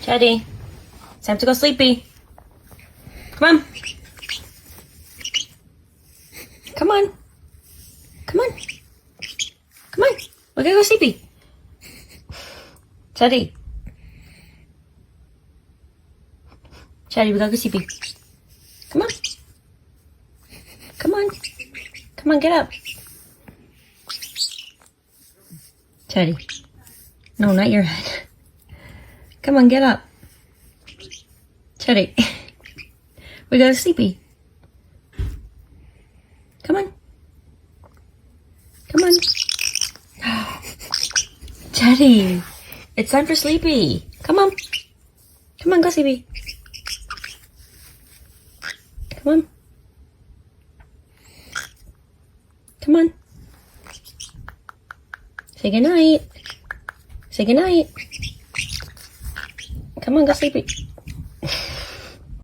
Teddy, it's time to go sleepy. Come on. Come on. Come on. Come on. We gotta go sleepy. Teddy. Teddy, we gotta go sleepy. Come on. Come on. Come on, get up. Teddy. No, not your head. Come on, get up. Teddy. We gotta sleepy. Come on. Come on. Teddy. It's time for sleepy. Come on. Come on, go sleepy. Come on. Come on. Say goodnight. Say goodnight. Come on, go sleepy.